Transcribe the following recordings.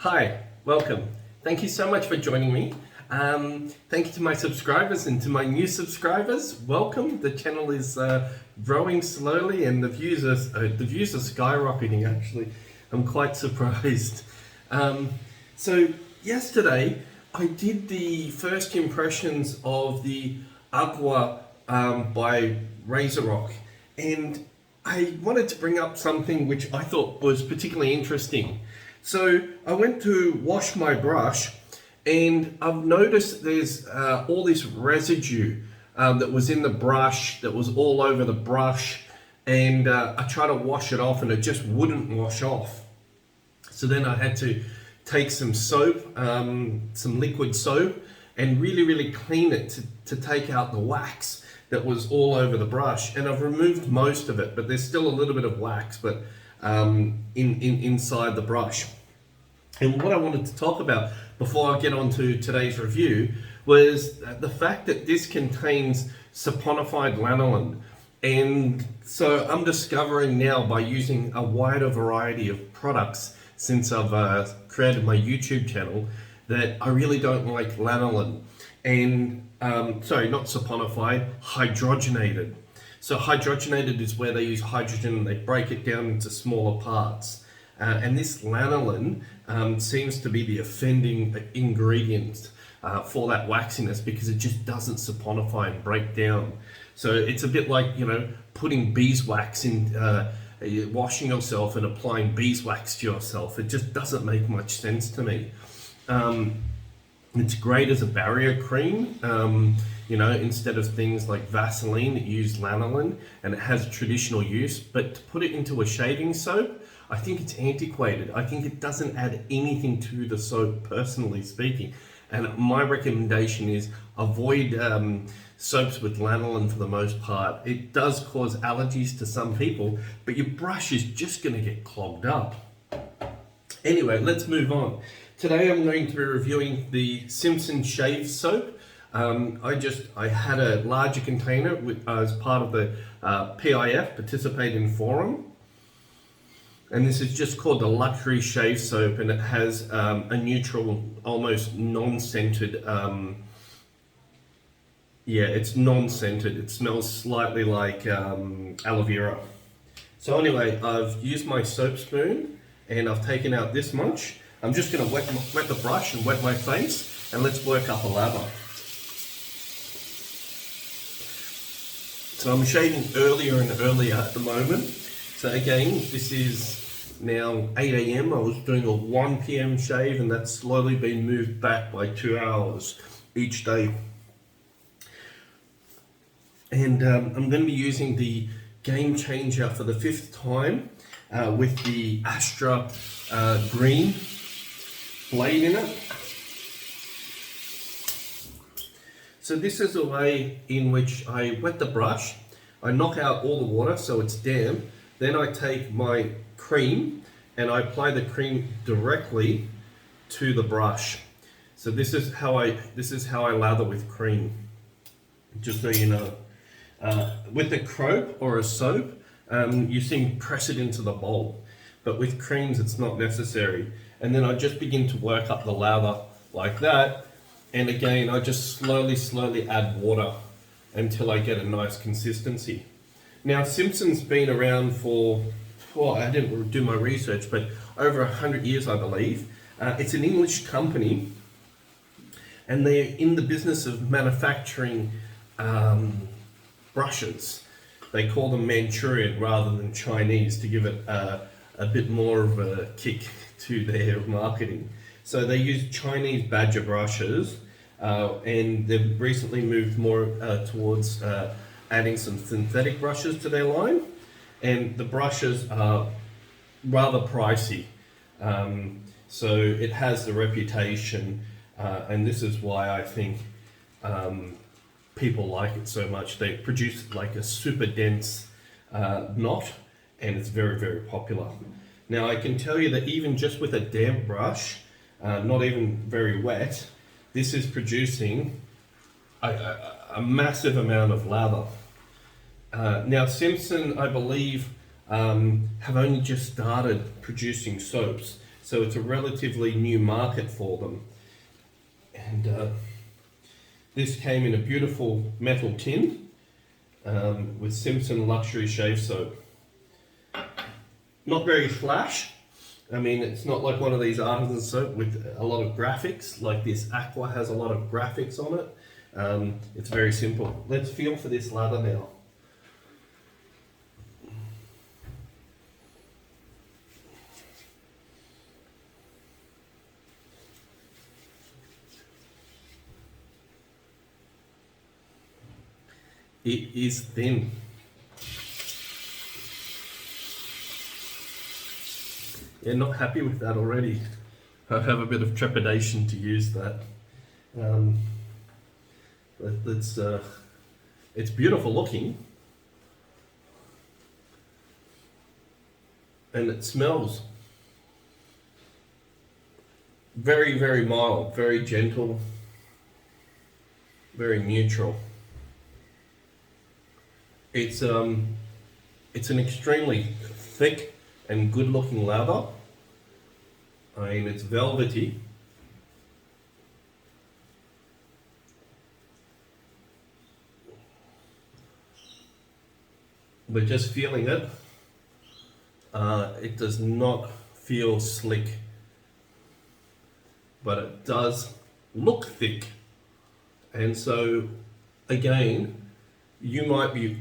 Hi, welcome. Thank you so much for joining me. Thank you to my subscribers and to my new subscribers. Welcome. The channel is growing slowly and the views are skyrocketing actually. I'm quite surprised. So yesterday I did the first impressions of the Agua by Razorock, and I wanted to bring up something which I thought was particularly interesting. So I went to wash my brush and I've noticed there's all this residue that was in the brush, that was all over the brush, and I tried to wash it off and it just wouldn't wash off. So then I had to take some soap, some liquid soap, and really clean it to take out the wax that was all over the brush. And I've removed most of it, but there's still a little bit of wax, but inside the brush. And what I wanted to talk about before I get on to today's review was the fact that this contains Saponified Lanolin. And so I'm discovering now, by using a wider variety of products since I've created my YouTube channel, that I really don't like lanolin. And sorry, not saponified, hydrogenated. So hydrogenated is where they use hydrogen and they break it down into smaller parts. And this lanolin seems to be the offending ingredient for that waxiness, because it just doesn't saponify and break down. So it's a bit like, you know, putting beeswax in, washing yourself and applying beeswax to yourself. It just doesn't make much sense to me. It's great as a barrier cream, you know, instead of things like Vaseline that use lanolin, and it has traditional use. But to put it into a shaving soap, I think it's antiquated. I think it doesn't add anything to the soap, personally speaking. And my recommendation is avoid soaps with lanolin for the most part. It does cause allergies to some people, but your brush is just going to get clogged up. Anyway, let's move on. Today I'm going to be reviewing the Simpson shave soap. I had a larger container as part of the PIF, Participating Forum. And this is just called the Luxury Shave Soap, and it has a neutral, almost non-scented, yeah, it's non-scented. It smells slightly like aloe vera. So anyway, I've used my soap spoon and I've taken out this much. I'm just going to wet the brush and wet my face, and let's work up a lather. So I'm shaving earlier and earlier at the moment. So again, this is now 8 AM. I was doing a 1 PM shave, and that's slowly been moved back by 2 hours each day. And I'm going to be using the Gamechanger for the 5th time with the Astra green blade in it. So this is a way in which I wet the brush, I knock out all the water so it's damp, then I take my cream and I apply the cream directly to the brush. So this is how I lather with cream, just so you know. With a croap or a soap, you see press it into the bowl, but with creams it's not necessary. And then I just begin to work up the lather like that, and again I just slowly add water until I get a nice consistency. Now Simpson's been around for, well, I didn't do my research, but over 100 years I believe. It's an English company, and they're in the business of manufacturing brushes. They call them Manchurian rather than Chinese to give it a bit more of a kick to their marketing. So they use Chinese badger brushes, and they've recently moved more towards adding some synthetic brushes to their line, and the brushes are rather pricey. So it has the reputation, and this is why I think people like it so much. They produce like a super dense knot, and it's very popular. Now I can tell you that even just with a damp brush, not even very wet, this is producing a massive amount of lather. Now Simpson, I believe, have only just started producing soaps. so it's a relatively new market for them. And this came in a beautiful metal tin with Simpson luxury shave soap. Not very flash. I mean, it's not like one of these artisan soap with a lot of graphics, like this Aqua has a lot of graphics on it. It's very simple. Let's feel for this lather now. It is thin. Yeah, not happy with that already. I have a bit of trepidation to use that. It's beautiful looking. And it smells very, very mild, very gentle, very neutral. It's an extremely thick and good looking lather. I mean, it's velvety. But just feeling it, it does not feel slick, but it does look thick. And so, again, you might be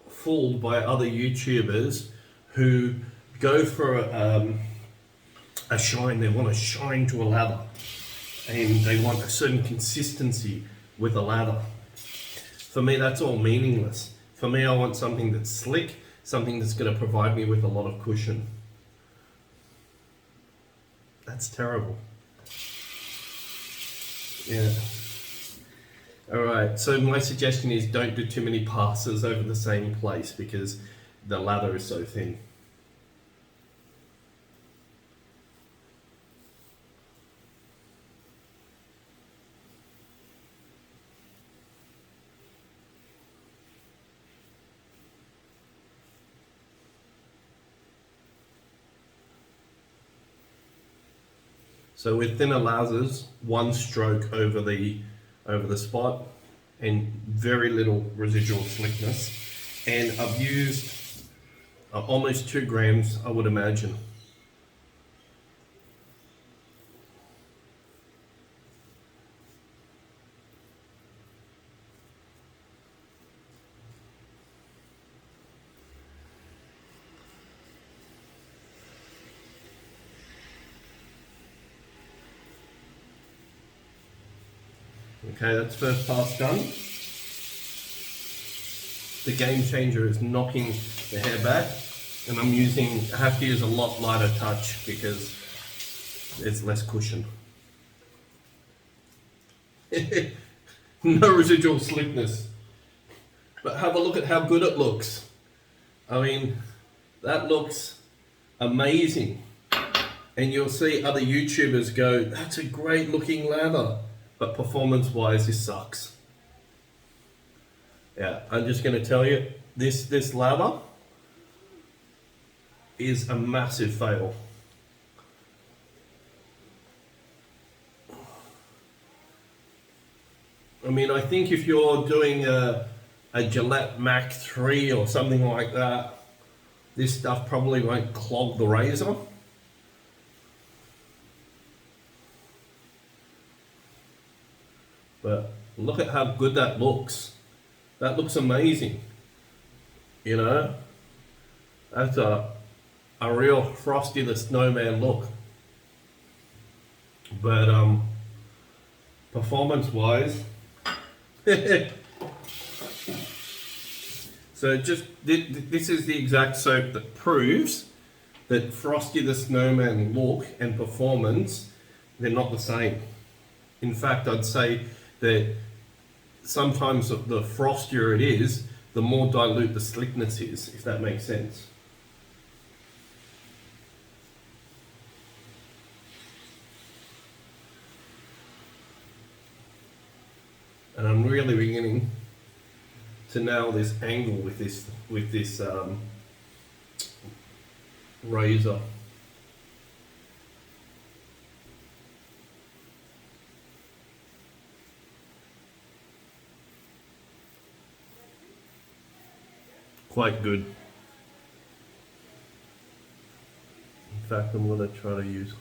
fooled by other YouTubers who go for a shine. They want a shine to a lather, and they want a certain consistency with a lather. For me, that's all meaningless. For me, I want something that's slick, something that's going to provide me with a lot of cushion. That's terrible. Yeah. Alright, so my suggestion is don't do too many passes over the same place because the lather is so thin. So with thinner lathers, one stroke over the spot and very little residual slickness. And I've used almost 2 grams, I would imagine. Okay, that's first pass done. The Gamechanger is knocking the hair back, and I have to use a lot lighter touch because there's less cushion. No residual slickness. But have a look at how good it looks. I mean, that looks amazing. And you'll see other YouTubers go, that's a great looking lather. But performance-wise, this sucks. Yeah, I'm just going to tell you, this lather is a massive fail. I mean, I think if you're doing a Gillette Mac 3 or something like that, this stuff probably won't clog the razor. But look at how good that looks. That looks amazing. You know, that's a real Frosty the Snowman look. But performance-wise, so just this is the exact soap that proves that Frosty the Snowman look and performance, they're not the same. In fact, I'd say that sometimes the frostier it is, the more dilute the slickness is, if that makes sense. And I'm really beginning to nail this angle with this razor. quite good. In fact, I'm going to try to use.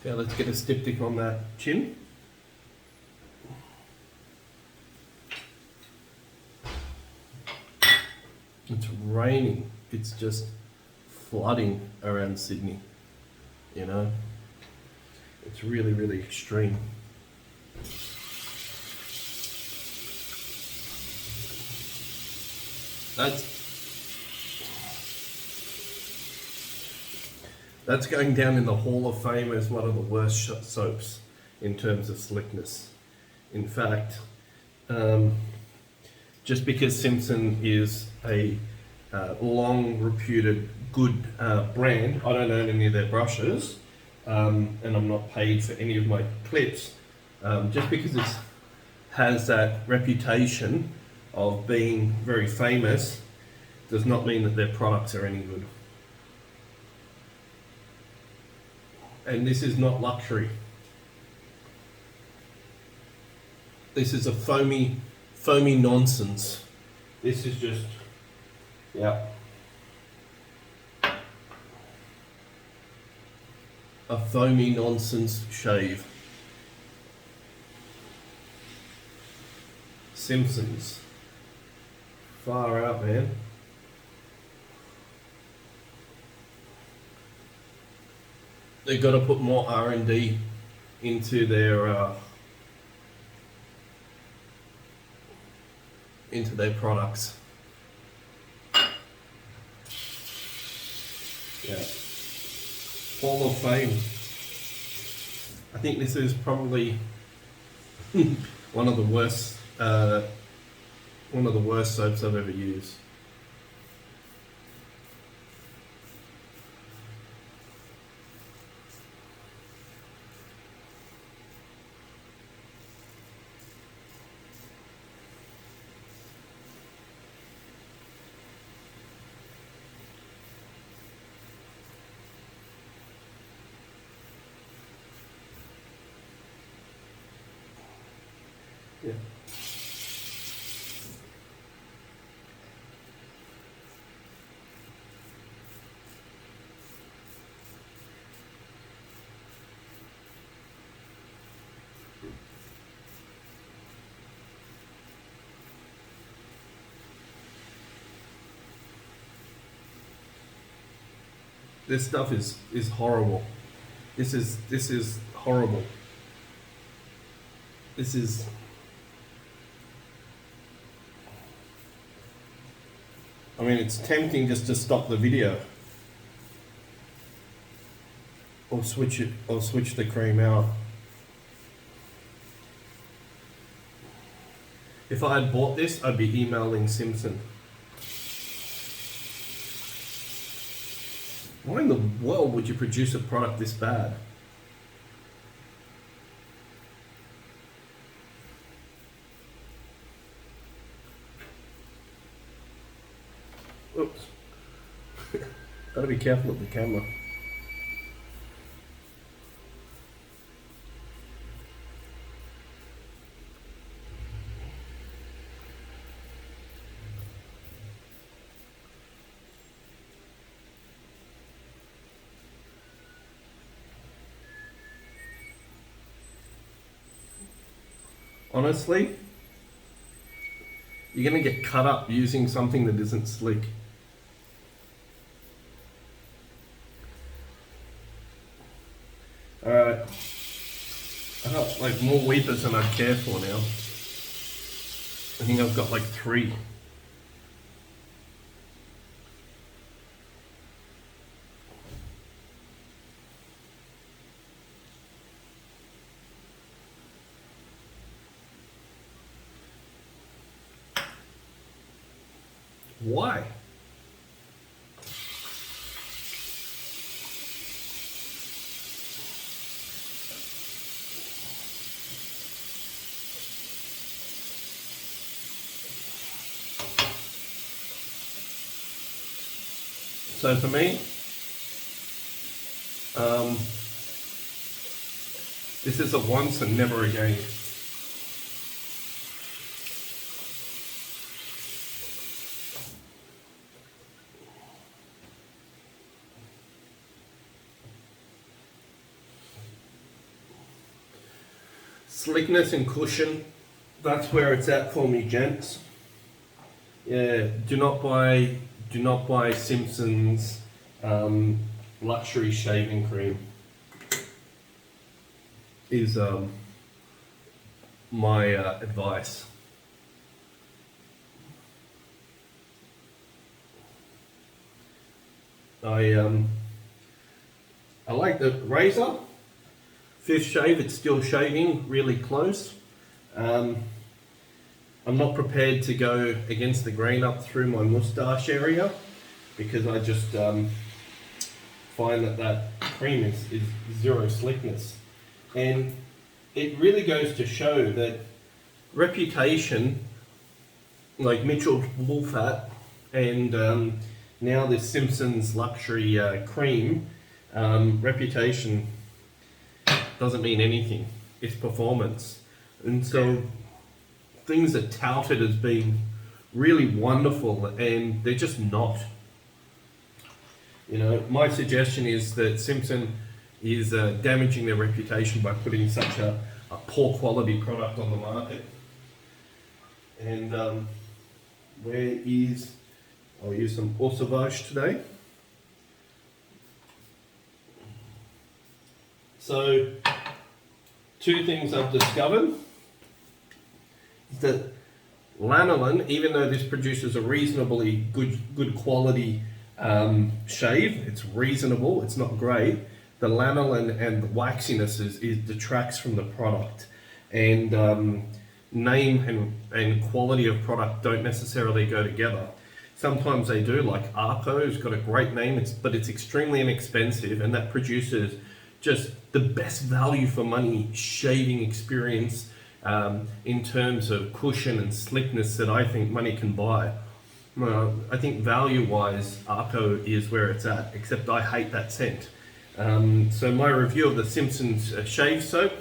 Okay, let's get a styptic on that chin. It's raining. It's just flooding around Sydney, you know. It's really, really extreme. That's going down in the Hall of Fame as one of the worst soaps in terms of slickness. In fact, just because Simpson is a long reputed good brand, I don't own any of their brushes, and I'm not paid for any of my clips. Just because it has that reputation of being very famous does not mean that their products are any good. And this is not luxury. This is a foamy nonsense. This is just, yeah. A foamy nonsense shave. Simpsons. Far out, man. They've got to put more R&D into their products. Yeah. Hall of Fame. I think this is probably one of the worst soaps I've ever used. Yeah. This stuff is horrible. This is horrible. This is. I mean, it's tempting just to stop the video. Or switch the cream out. If I had bought this, I'd be emailing Simpson. Why in the world would you produce a product this bad? Oops. Gotta be careful with the camera. Honestly, you're going to get cut up using something that isn't slick. Alright. I got like more weepers than I care for now. I think I've got like 3. Why? So for me, this is a once and never again. Slickness and cushion, that's where it's at for me, gents. Yeah, do not buy Simpson's luxury shaving cream. Is my advice. I like the razor. Fifth shave, it's still shaving really close. I'm not prepared to go against the grain up through my moustache area because I just find that cream is zero slickness. And it really goes to show that reputation, like Mitchell's Wool Fat and now this Simpson's luxury cream, reputation doesn't mean anything. It's performance. And so things are touted as being really wonderful and they're just not. You know, my suggestion is that Simpson is damaging their reputation by putting such a poor quality product on the market. And I'll use some Eau Sauvage today. So, two things I've discovered is that Lanolin, even though this produces a reasonably good quality shave, it's reasonable, it's not great. The lanolin and the waxiness detracts from the product, and name and quality of product don't necessarily go together. Sometimes they do, like Arco's got a great name, but it's extremely inexpensive, and that produces just the best value for money shaving experience in terms of cushion and slickness that I think money can buy. I think value-wise, Arco is where it's at, except I hate that scent. So my review of the Simpson's shave soap,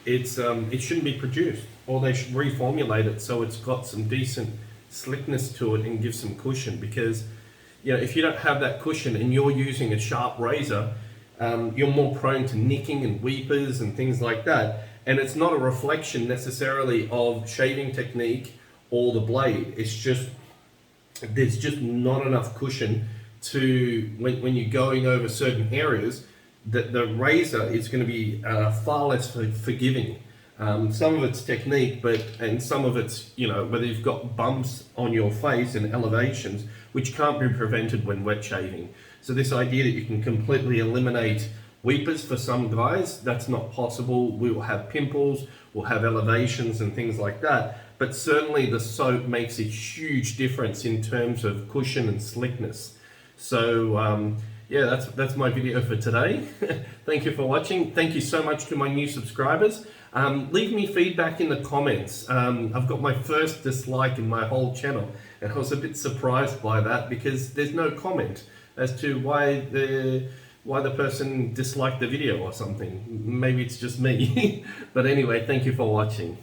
it shouldn't be produced, or they should reformulate it so it's got some decent slickness to it and give some cushion. Because, you know, if you don't have that cushion and you're using a sharp razor, you're more prone to nicking and weepers and things like that. And it's not a reflection necessarily of shaving technique or the blade. It's just, there's just not enough cushion to, when you're going over certain areas, that the razor is going to be far less forgiving. Some of it's technique, and some of it's, you know, whether you've got bumps on your face and elevations, which can't be prevented when wet shaving. So this idea that you can completely eliminate weepers for some guys, that's not possible. We will have pimples, we'll have elevations and things like that. But certainly the soap makes a huge difference in terms of cushion and slickness. So yeah, that's my video for today. Thank you for watching. Thank you so much to my new subscribers. Leave me feedback in the comments. I've got my first dislike in my whole channel, and I was a bit surprised by that because there's no comment as to why the person disliked the video or something. Maybe it's just me. But anyway, thank you for watching.